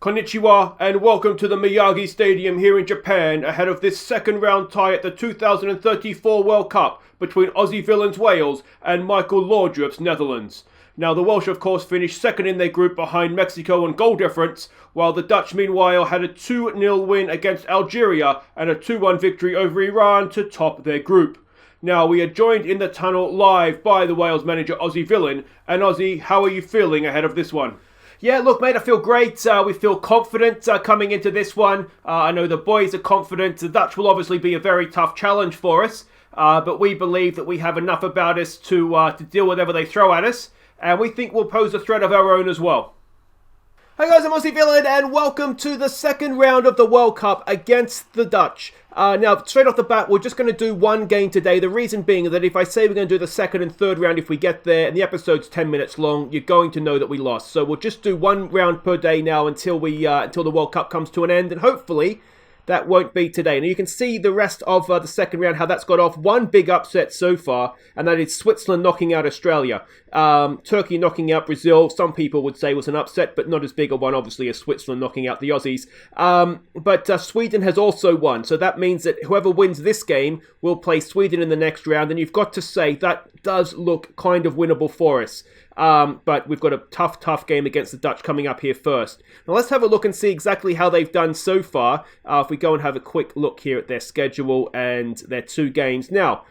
Konnichiwa and welcome to the Miyagi Stadium here in Japan ahead of this second round tie at the 2034 World Cup between Aussie Villains Wales and Michael Laudrup's Netherlands. Now the Welsh of course finished second in their group behind Mexico on goal difference, while the Dutch meanwhile had a 2-0 win against Algeria and a 2-1 victory over Iran to top their group. Now we are joined in the tunnel live by the Wales manager Aussie Villain. And Aussie, how are you feeling ahead of this one? Yeah, look, mate, I feel great. We feel confident coming into this one. I know the boys are confident. The Dutch will obviously be a very tough challenge for us, but we believe that we have enough about us to deal with whatever they throw at us, and we think we'll pose a threat of our own as well. Hey guys, I'm Aussie Villain, and welcome to the second round of the World Cup against the Dutch. Now, straight off the bat, we're just going to do one game today. The reason being that if I say we're going to do the second and third round if we get there, and the episode's 10 minutes long, you're going to know that we lost. So we'll just do one round per day now until the World Cup comes to an end, and hopefully that won't be today. Now, you can see the rest of the second round, how that's got off. One big upset so far, and that is Switzerland knocking out Australia. Turkey knocking out Brazil, some people would say was an upset, but not as big a one, obviously, as Switzerland knocking out the Aussies. But Sweden has also won, so that means that whoever wins this game will play Sweden in the next round, and you've got to say that does look kind of winnable for us. But we've got a tough game against the Dutch coming up here first. Now let's have a look and see exactly how they've done so far. If we go and have a quick look here at their schedule and their two games. Now,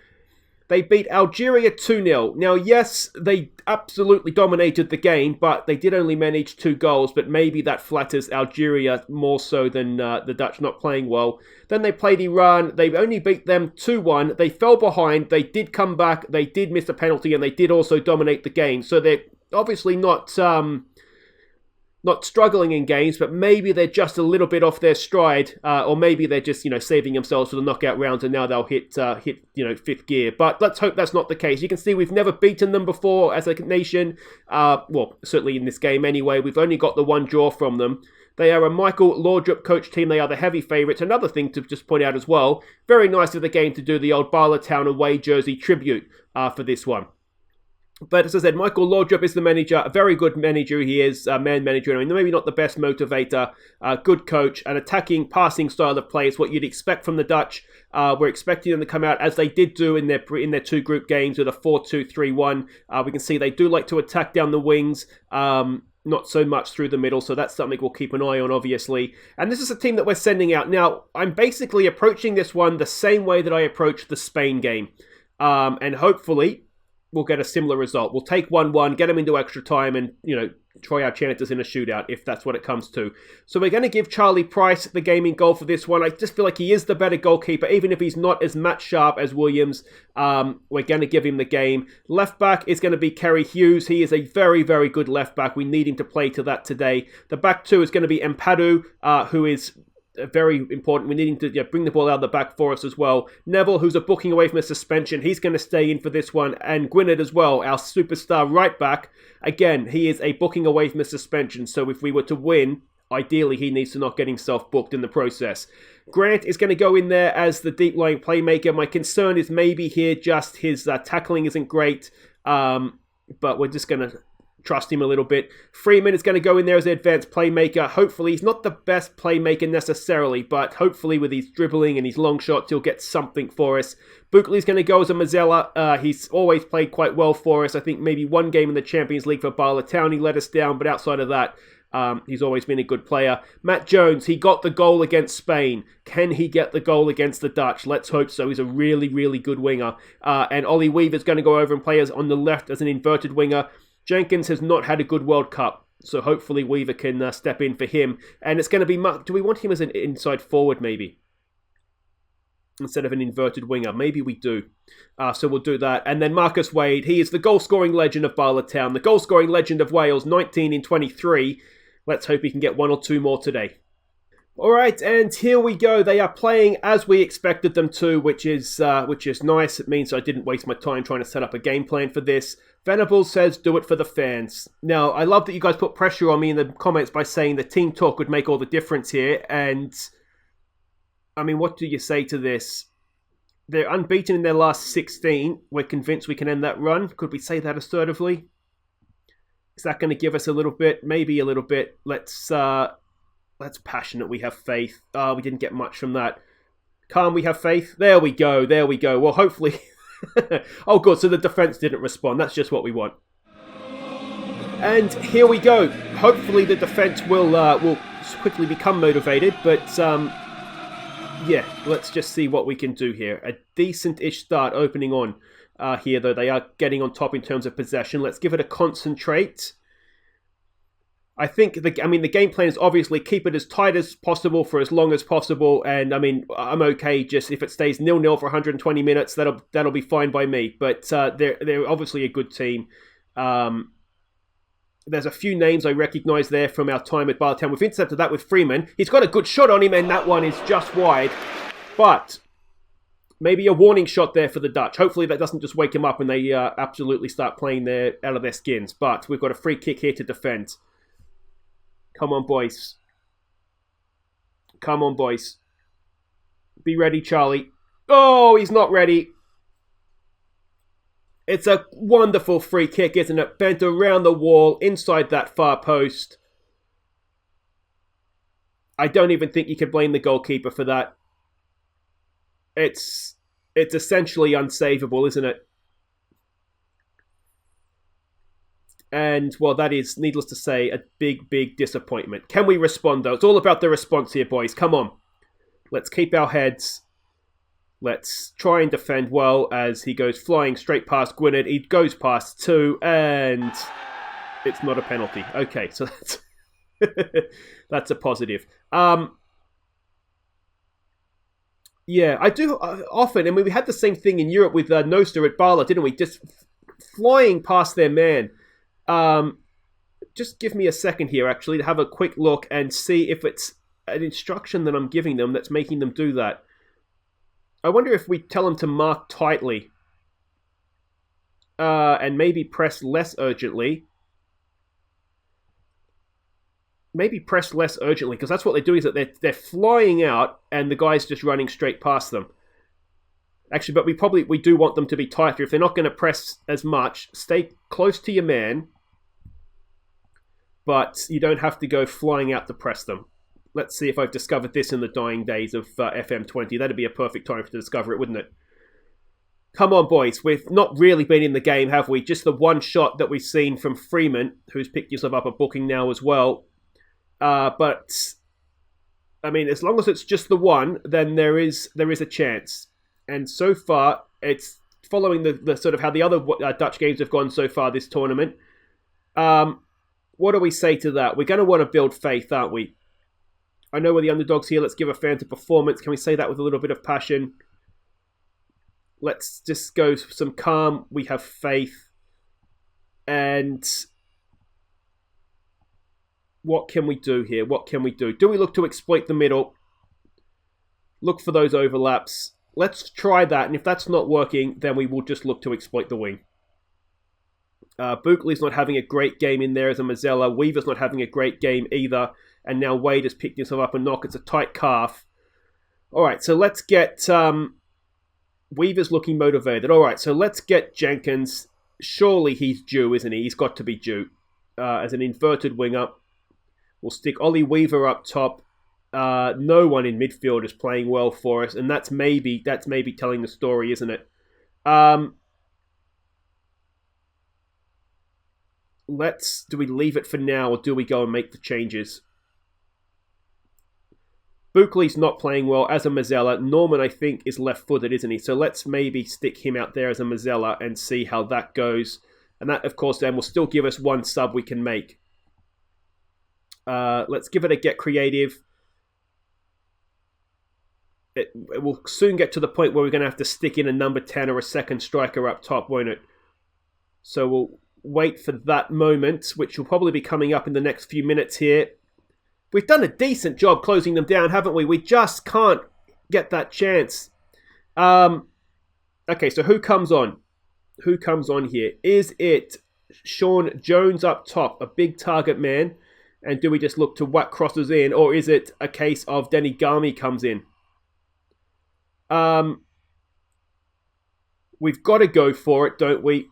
they beat Algeria 2-0. Now, yes, they absolutely dominated the game, but they did only manage 2 goals, but maybe that flatters Algeria more so than the Dutch not playing well. Then they played Iran. They only beat them 2-1. They fell behind. They did come back. They did miss a penalty, and they did also dominate the game. So they're obviously not struggling in games, but maybe they're just a little bit off their stride, or maybe they're just, saving themselves for the knockout rounds, and now they'll hit fifth gear. But let's hope that's not the case. You can see we've never beaten them before as a nation. Well, certainly in this game anyway. We've only got the one draw from them. They are a Michael Laudrup coach team. They are the heavy favourites. Another thing to just point out as well, very nice of the game to do the old Bala Town away jersey tribute for this one. But as I said, Michael Laudrup is the manager, a very good manager he is, man manager. I mean, maybe not the best motivator, good coach, an attacking, passing style of play is what you'd expect from the Dutch. We're expecting them to come out as they did do in their 2 group games with a 4-2-3-1. We can see they do like to attack down the wings, not so much through the middle, so that's something we'll keep an eye on, obviously. And this is a team that we're sending out. Now, I'm basically approaching this one the same way that I approached the Spain game, and hopefully we'll get a similar result. We'll take 1-1, get them into extra time, and, try our chances in a shootout if that's what it comes to. So we're going to give Charlie Price the game in goal for this one. I just feel like he is the better goalkeeper, even if he's not as match sharp as Williams. We're going to give him the game. Left back is going to be Kerry Hughes. He is a very, very good left back. We need him to play to that today. The back 2 is going to be Mpadu, who is very important. We need him to bring the ball out of the back for us as well. Neville, who's a booking away from a suspension, he's going to stay in for this one. And Gwynedd as well, our superstar right back. Again, he is a booking away from a suspension. So if we were to win, ideally he needs to not get himself booked in the process. Grant is going to go in there as the deep-lying playmaker. My concern is maybe here just his tackling isn't great. But we're just going to trust him a little bit. Freeman is going to go in there as the advanced playmaker. Hopefully, he's not the best playmaker necessarily, but hopefully with his dribbling and his long shots, he'll get something for us. Buckley's going to go as a Mazzella. He's always played quite well for us. I think maybe one game in the Champions League for Bala Town, he let us down, but outside of that, he's always been a good player. Matt Jones, he got the goal against Spain. Can he get the goal against the Dutch? Let's hope so. He's a really, really good winger. And Ollie Weaver's going to go over and play as on the left as an inverted winger. Jenkins has not had a good World Cup, so hopefully Weaver can step in for him. And it's going to be... Do we want him as an inside forward, maybe? Instead of an inverted winger. Maybe we do. So we'll do that. And then Marcus Wade, he is the goal-scoring legend of Bala Town, the goal-scoring legend of Wales, 19 in 23. Let's hope he can get 1 or 2 more today. Alright, and here we go. They are playing as we expected them to, which is nice. It means I didn't waste my time trying to set up a game plan for this. Venables says, do it for the fans. Now, I love that you guys put pressure on me in the comments by saying the team talk would make all the difference here, and I mean, what do you say to this? They're unbeaten in their last 16. We're convinced we can end that run. Could we say that assertively? Is that going to give us a little bit? Maybe a little bit. Let's Let's passionate, we have faith. We didn't get much from that. Calm, we have faith. There we go. Well, hopefully... oh, good, so the defense didn't respond. That's just what we want. And here we go. Hopefully the defense will quickly become motivated, but yeah, let's just see what we can do here. A decent-ish start opening on here, though. They are getting on top in terms of possession. Let's give it a concentrate. I think the game plan is obviously keep it as tight as possible for as long as possible, and I mean I'm okay just if it stays 0-0 for 120 minutes. That'll be fine by me. But they're obviously a good team. There's a few names I recognise there from our time at Bala. We've intercepted that with Freeman. He's got a good shot on him, and that one is just wide. But maybe a warning shot there for the Dutch. Hopefully that doesn't just wake him up and they absolutely start playing out of their skins. But we've got a free kick here to defend. Come on, boys. Come on, boys. Be ready, Charlie. Oh, he's not ready. It's a wonderful free kick, isn't it? Bent around the wall, inside that far post. I don't even think you could blame the goalkeeper for that. It's essentially unsavable, isn't it? And, well, that is, needless to say, a big, big disappointment. Can we respond, though? It's all about the response here, boys. Come on. Let's keep our heads. Let's try and defend well as he goes flying straight past Gwynedd. He goes past two, and it's not a penalty. Okay, so that's, that's a positive. Yeah, I do often, and we had the same thing in Europe with Noster at Bala, didn't we? Just flying past their man. Just give me a second here, actually, to have a quick look and see if it's an instruction that I'm giving them that's making them do that. I wonder if we tell them to mark tightly and maybe press less urgently. Maybe press less urgently, because that's what they're doing, is that they're flying out and the guy's just running straight past them. Actually, but we do want them to be tighter. If they're not going to press as much, stay close to your man, but you don't have to go flying out to press them. Let's see if I've discovered this in the dying days of FM20. That'd be a perfect time to discover it, wouldn't it? Come on, boys. We've not really been in the game, have we? Just the one shot that we've seen from Freeman, who's picked himself up a booking now as well. But, I mean, as long as it's just the one, then there is a chance. And so far, it's following the sort of how the other Dutch games have gone so far this tournament. What do we say to that? We're going to want to build faith, aren't we? I know we're the underdogs here. Let's give a fan to performance. Can we say that with a little bit of passion? Let's just go some calm. We have faith. And what can we do here? What can we do? Do we look to exploit the middle? Look for those overlaps. Let's try that. And if that's not working, then we will just look to exploit the wing. Buckley's not having a great game in there as a Mazzella. Weaver's not having a great game either. And now Wade has picked himself up a knock. It's a tight calf. All right, so let's get... Weaver's looking motivated. All right, so let's get Jenkins. Surely he's due, isn't he? He's got to be due. As an inverted winger. We'll stick Ollie Weaver up top. No one in midfield is playing well for us. And that's maybe telling the story, isn't it? Do we leave it for now or do we go and make the changes? Buckley's not playing well as a Mazzella. Norman, I think, is left-footed, isn't he? So let's maybe stick him out there as a Mazzella and see how that goes. And that, of course, then will still give us one sub we can make. Let's give it a get creative. It will soon get to the point where we're going to have to stick in a number 10 or a second striker up top, won't it? So we'll wait for that moment, which will probably be coming up in the next few minutes here. We've done a decent job closing them down, haven't we? We just can't get that chance. Okay, so who comes on? Who comes on here? Is it Sean Jones up top, a big target man? And do we just look to whack crosses in? Or is it a case of Denny Garmy comes in? We've got to go for it, don't we?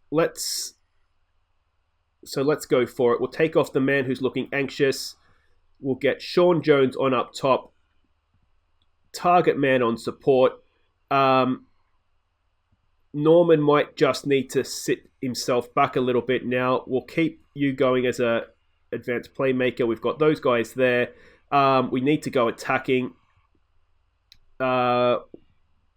Let's go for it. We'll take off the man who's looking anxious. We'll get Sean Jones on up top. Target man on support. Norman might just need to sit himself back a little bit now. We'll keep you going as a advanced playmaker. We've got those guys there. We need to go attacking.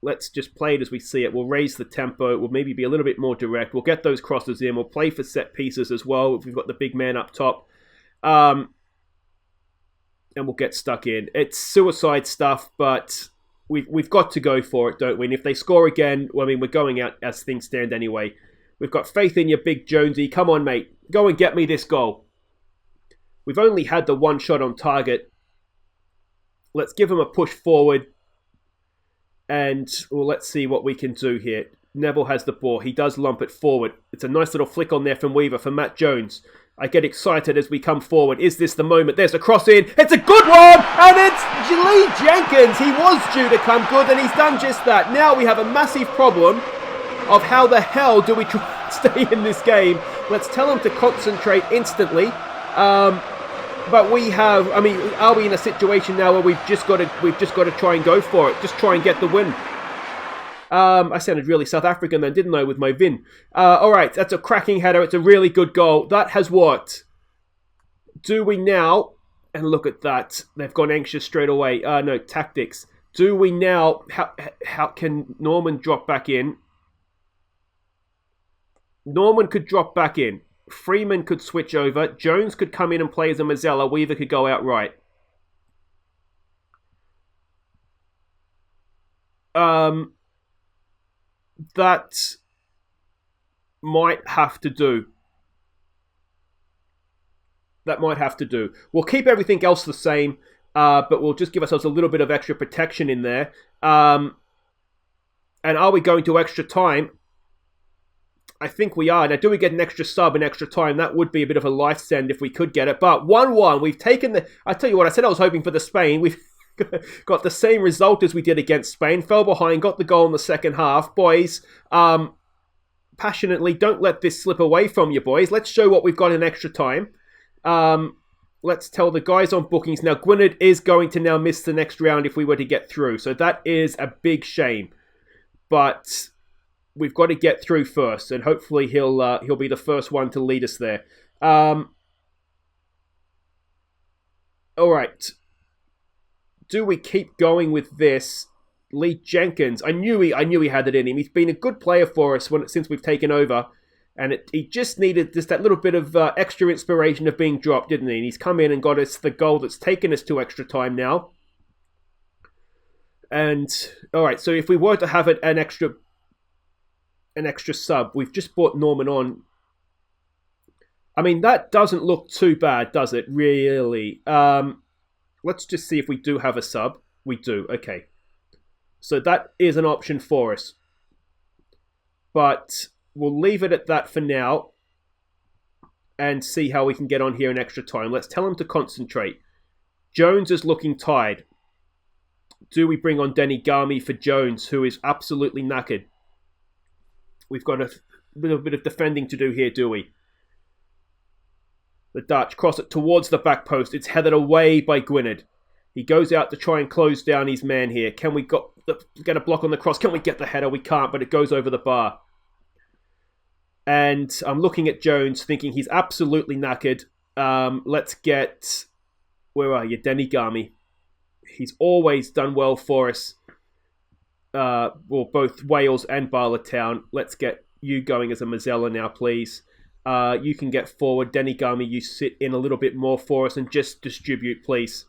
Let's just play it as we see it. We'll raise the tempo. We'll maybe be a little bit more direct. We'll get those crosses in. We'll play for set pieces as well if we've got the big man up top. And we'll get stuck in. It's suicide stuff, but we've got to go for it, don't we? And if they score again, well, I mean, we're going out as things stand anyway. We've got faith in your big Jonesy. Come on, mate. Go and get me this goal. We've only had the one shot on target. Let's give him a push forward. And well, let's see what we can do here. Neville has the ball. He does lump it forward. It's a nice little flick on there from Weaver for Matt Jones. I get excited as we come forward. Is this the moment? There's a cross in. It's a good one! And it's Lee Jenkins. He was due to come good, and he's done just that. Now we have a massive problem of how the hell do we try to stay in this game. Let's tell him to concentrate instantly. But we have, I mean, are we in a situation now where we've just got to try and go for it? Just try and get the win. I sounded really South African then, didn't I, with my Vin? All right, that's a cracking header. It's a really good goal. That has worked. Do we now, and look at that, they've gone anxious straight away. No, tactics. Do we now, how can Norman drop back in? Norman could drop back in. Freeman could switch over. Jones could come in and play as a Mazzella. Weaver could go out right. That might have to do. That might have to do. We'll keep everything else the same, but we'll just give ourselves a little bit of extra protection in there. And are we going to extra time? I think we are. Now, do we get an extra sub in extra time? That would be a bit of a life send if we could get it. But 1-1, we've taken the... I tell you what, I said I was hoping for the Spain. We've got the same result as we did against Spain. Fell behind, got the goal in the second half. Boys, passionately, don't let this slip away from you, boys. Let's show what we've got in extra time. Let's tell the guys on bookings. Now, Gwynedd is going to now miss the next round if we were to get through. So that is a big shame. But... we've got to get through first, and hopefully he'll be the first one to lead us there. All right. Do we keep going with this? Lee Jenkins. I knew he had it in him. He's been a good player for us since we've taken over, and he just needed just that little bit of extra inspiration of being dropped, didn't he? And he's come in and got us the goal that's taken us to extra time now. And all right, so if we were to have an extra sub. We've just brought Norman on. I mean, that doesn't look too bad, does it? Really? Let's just see if we do have a sub. We do. Okay. So that is an option for us. But we'll leave it at that for now and see how we can get on here in extra time. Let's tell him to concentrate. Jones is looking tired. Do we bring on Denny Garmy for Jones, who is absolutely knackered? We've got a little bit of defending to do here, do we? The Dutch cross it towards the back post. It's headed away by Gwynedd. He goes out to try and close down his man here. Can we get a block on the cross? Can we get the header? We can't, but it goes over the bar. And I'm looking at Jones thinking he's absolutely knackered. Let's get... where are you? Denny Garmy. He's always done well for us. Both Wales and Bala Town. Let's get you going as a Mazzella now, please. You can get forward. Denny Garmy, you sit in a little bit more for us and just distribute, please.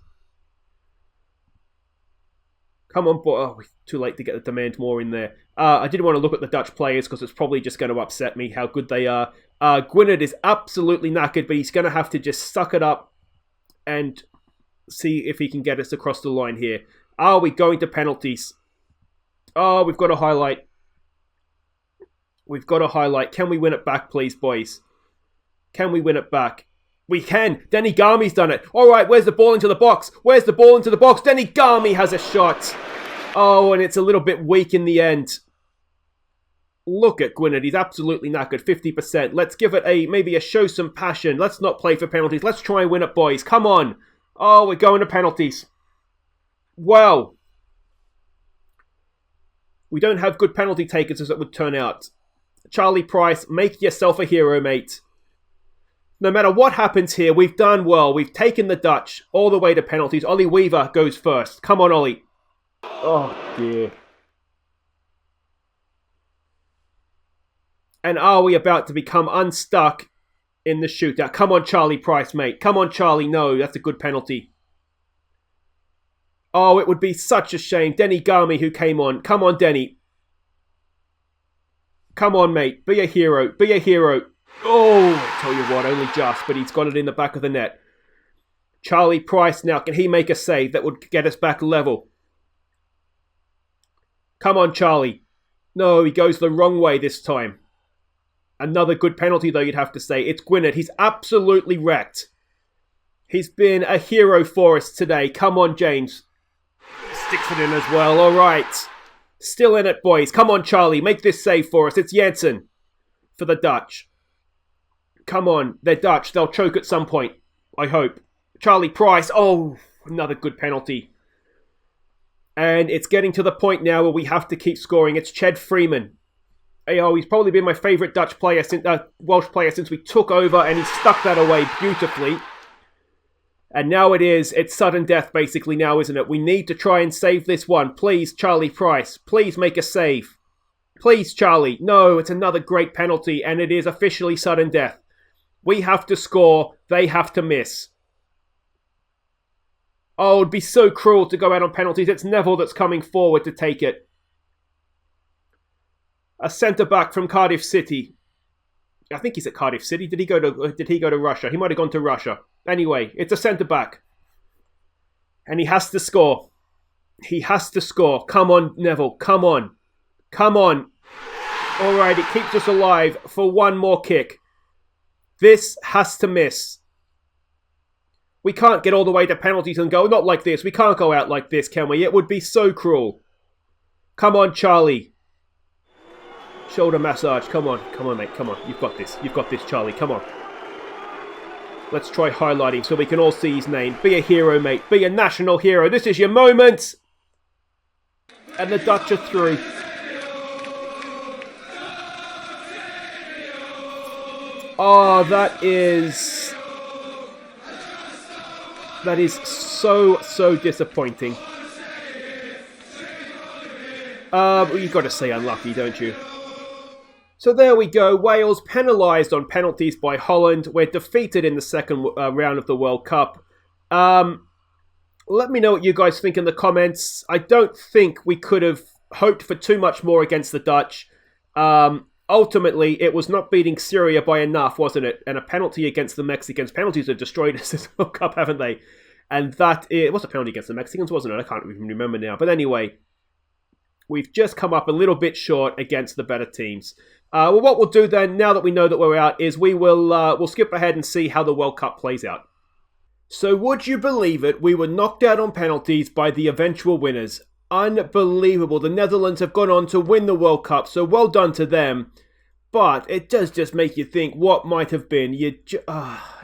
Come on, boy. Oh, too late to get the demand more in there. I didn't want to look at the Dutch players because it's probably just going to upset me how good they are. Gwynedd is absolutely knackered, but he's going to have to just suck it up and see if he can get us across the line here. Are we going to penalties? Oh, we've got a highlight. We've got a highlight. Can we win it back, please, boys? Can we win it back? We can. Denny Garmy's done it. All right, where's the ball into the box? Where's the ball into the box? Denny Garmy has a shot. Oh, and it's a little bit weak in the end. Look at Gwynedd. He's absolutely knackered. 50%. Let's give it maybe a show some passion. Let's not play for penalties. Let's try and win it, boys. Come on. Oh, we're going to penalties. Well, we don't have good penalty takers as it would turn out. Charlie Price, make yourself a hero, mate. No matter what happens here, we've done well. We've taken the Dutch all the way to penalties. Ollie Weaver goes first. Come on, Ollie. Oh, dear. And are we about to become unstuck in the shootout? Come on, Charlie Price, mate. Come on, Charlie. No, that's a good penalty. Oh, it would be such a shame. Denny Garmy who came on. Come on, Denny. Come on, mate. Be a hero. Be a hero. Oh, I tell you what, only just, but he's got it in the back of the net. Charlie Price now, can he make a save that would get us back level? Come on, Charlie. No, he goes the wrong way this time. Another good penalty, though, you'd have to say. It's Gwynedd. He's absolutely wrecked. He's been a hero for us today. Come on, James. Sticks it in as well. All right. Still in it, boys. Come on, Charlie. Make this save for us. It's Jansen for the Dutch. Come on. They're Dutch. They'll choke at some point. I hope. Charlie Price. Oh, another good penalty. And it's getting to the point now where we have to keep scoring. It's Ched Freeman. Oh, he's probably been my favourite Dutch player, Welsh player since we took over, and he stuck that away beautifully. And now it's sudden death basically now, isn't it? We need to try and save this one. Please, Charlie Price. Please make a save. Please, Charlie. No, it's another great penalty, and it is officially sudden death. We have to score. They have to miss. Oh, it'd be so cruel to go out on penalties. It's Neville that's coming forward to take it. A centre-back from Cardiff City. I think he's at Cardiff City. Did he go to Russia? He might have gone to Russia. Anyway, it's a centre-back. And he has to score. He has to score. Come on, Neville. Come on. Come on. All right, it keeps us alive for one more kick. This has to miss. We can't get all the way to penalties and go, not like this. We can't go out like this, can we? It would be so cruel. Come on, Charlie. Shoulder massage. Come on. Come on, mate. Come on. You've got this. You've got this, Charlie. Come on. Let's try highlighting so we can all see his name. Be a hero, mate. Be a national hero. This is your moment. And the Dutch are through. Oh, that is so disappointing. You've got to say unlucky, don't you? So there we go. Wales penalised on penalties by Holland. We're defeated in the second round of the World Cup. Let me know what you guys think in the comments. I don't think we could have hoped for too much more against the Dutch. Ultimately, it was not beating Syria by enough, wasn't it? And a penalty against the Mexicans. Penalties have destroyed us this World Cup, haven't they? And it was a penalty against the Mexicans, wasn't it? I can't even remember now. But anyway, we've just come up a little bit short against the better teams. Well, what we'll do then, now that we know that we're out, is we'll skip ahead and see how the World Cup plays out. So would you believe it? We were knocked out on penalties by the eventual winners. Unbelievable. The Netherlands have gone on to win the World Cup, so well done to them. But it does just make you think what might have been.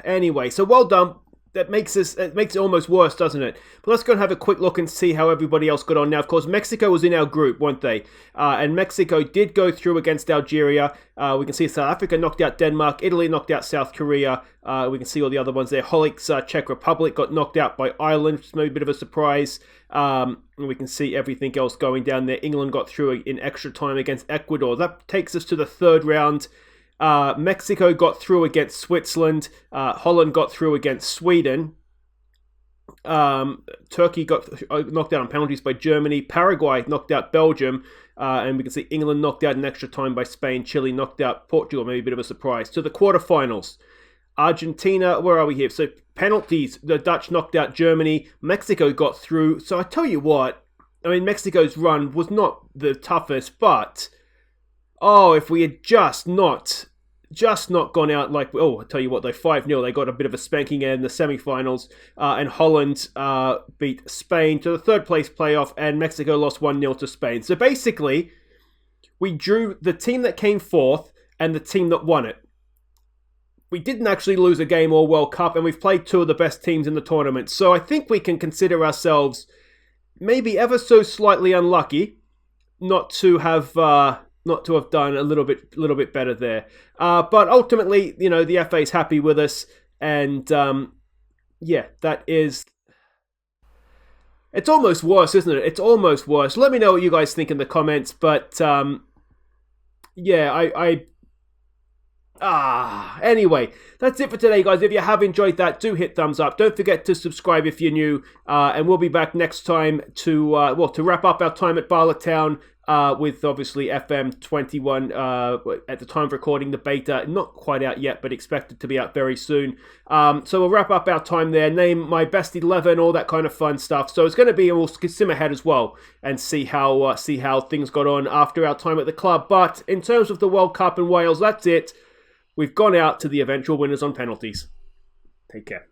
Anyway, so well done. It makes it almost worse, doesn't it? But let's go and have a quick look and see how everybody else got on. Now, of course, Mexico was in our group, weren't they? And Mexico did go through against Algeria. We can see South Africa knocked out Denmark. Italy knocked out South Korea. We can see all the other ones there. Hollick's Czech Republic got knocked out by Ireland, which is maybe a bit of a surprise. We can see everything else going down there. England got through in extra time against Ecuador. That takes us to the third round. Mexico got through against Switzerland. Holland got through against Sweden. Turkey got knocked out on penalties by Germany. Paraguay knocked out Belgium. And we can see England knocked out in extra time by Spain. Chile knocked out Portugal, maybe a bit of a surprise. To the quarterfinals. Argentina, where are we here? So penalties, the Dutch knocked out Germany. Mexico got through. So I tell you what, I mean, Mexico's run was not the toughest, but if we had just not gone out like, I tell you what, though, 5-0, they got a bit of a spanking in the semi-finals, and Holland beat Spain to the third place playoff, and Mexico lost 1-0 to Spain. So basically, we drew the team that came fourth and the team that won it. we didn't actually lose a game all World Cup, and we've played two of the best teams in the tournament. So I think we can consider ourselves maybe ever so slightly unlucky not to have done a little bit better there. But ultimately, the FA is happy with us, and that is. It's almost worse, isn't it? It's almost worse. Let me know what you guys think in the comments. But anyway, that's it for today, guys. If you have enjoyed that, do hit thumbs up. Don't forget to subscribe if you're new. And we'll be back next time to wrap up our time at Bala Town with obviously FM21 at the time of recording the beta. Not quite out yet, but expected to be out very soon. So we'll wrap up our time there, name my best 11, all that kind of fun stuff. So it's going to be, we'll sim ahead as well and see how things got on after our time at the club. But in terms of the World Cup in Wales, that's it. We've gone out to the eventual winners on penalties. Take care.